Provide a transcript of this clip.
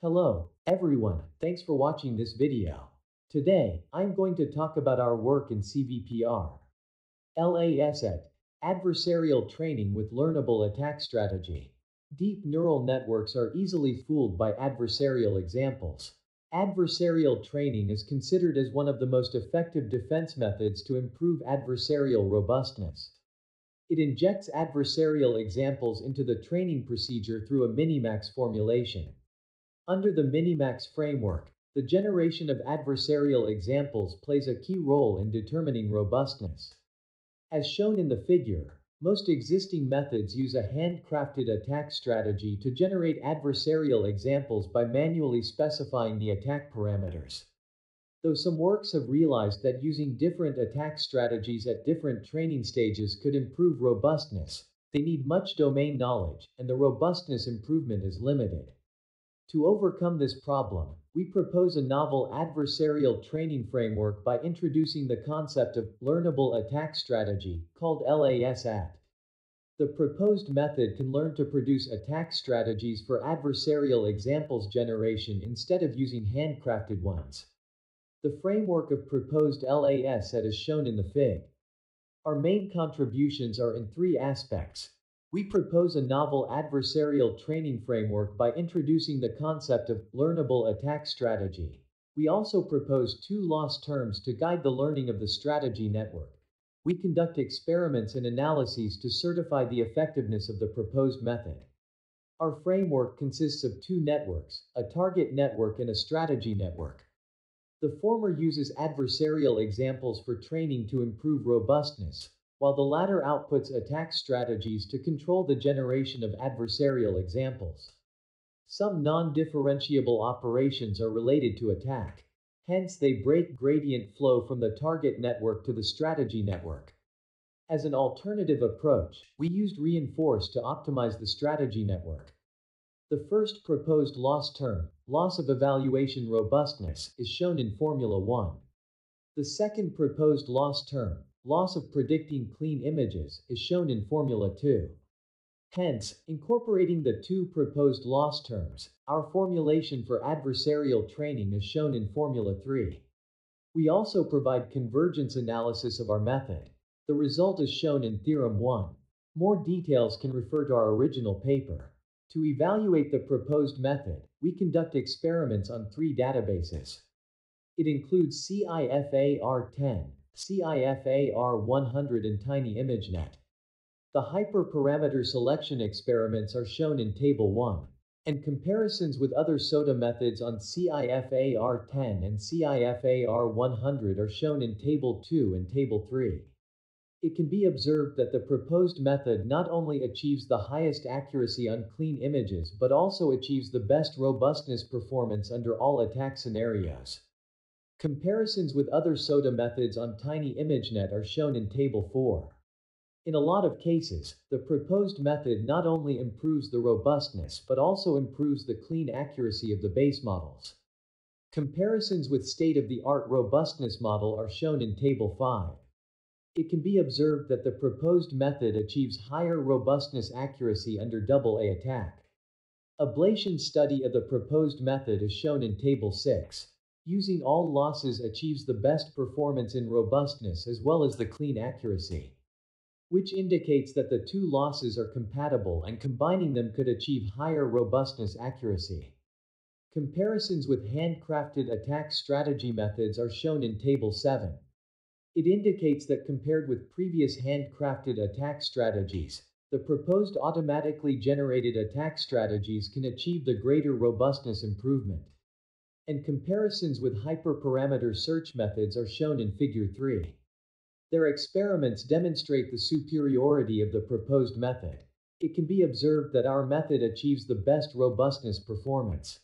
Hello, everyone. Thanks for watching this video. Today, I'm going to talk about our work in CVPR. LASET, Adversarial Training with Learnable Attack Strategy. Deep neural networks are easily fooled by adversarial examples. Adversarial training is considered as one of the most effective defense methods to improve adversarial robustness. It injects adversarial examples into the training procedure through a minimax formulation. Under the Minimax framework, the generation of adversarial examples plays a key role in determining robustness. As shown in the figure, most existing methods use a handcrafted attack strategy to generate adversarial examples by manually specifying the attack parameters. Though some works have realized that using different attack strategies at different training stages could improve robustness, they need much domain knowledge, and the robustness improvement is limited. To overcome this problem, we propose a novel adversarial training framework by introducing the concept of learnable attack strategy, called LASAT. The proposed method can learn to produce attack strategies for adversarial examples generation instead of using handcrafted ones. The framework of proposed LASAT is shown in the fig. Our main contributions are in three aspects. We propose a novel adversarial training framework by introducing the concept of learnable attack strategy. We also propose two loss terms to guide the learning of the strategy network. We conduct experiments and analyses to certify the effectiveness of the proposed method. Our framework consists of two networks, a target network and a strategy network. The former uses adversarial examples for training to improve robustness, while the latter outputs attack strategies to control the generation of adversarial examples. Some non-differentiable operations are related to attack. Hence, they break gradient flow from the target network to the strategy network. As an alternative approach, we used reinforce to optimize the strategy network. The first proposed loss term, loss of evaluation robustness, is shown in Formula 1. The second proposed loss term, loss of predicting clean images, is shown in Formula 2. Hence, incorporating the two proposed loss terms, our formulation for adversarial training is shown in Formula 3. We also provide convergence analysis of our method. The result is shown in Theorem 1. More details can refer to our original paper. To evaluate the proposed method, we conduct experiments on three databases. It includes CIFAR10, CIFAR100 and TinyImageNet. The hyperparameter selection experiments are shown in Table 1, and comparisons with other SOTA methods on CIFAR10 and CIFAR100 are shown in Table 2 and Table 3. It can be observed that the proposed method not only achieves the highest accuracy on clean images but also achieves the best robustness performance under all attack scenarios. Comparisons with other SOTA methods on TinyImageNet are shown in Table 4. In a lot of cases, the proposed method not only improves the robustness but also improves the clean accuracy of the base models. Comparisons with state-of-the-art robustness model are shown in Table 5. It can be observed that the proposed method achieves higher robustness accuracy under AA attack. Ablation study of the proposed method is shown in Table 6. Using all losses achieves the best performance in robustness as well as the clean accuracy, which indicates that the two losses are compatible and combining them could achieve higher robustness accuracy. Comparisons with handcrafted attack strategy methods are shown in Table 7. It indicates that compared with previous handcrafted attack strategies, the proposed automatically generated attack strategies can achieve the greater robustness improvement. And comparisons with hyperparameter search methods are shown in Figure 3. Their experiments demonstrate the superiority of the proposed method. It can be observed that our method achieves the best robustness performance.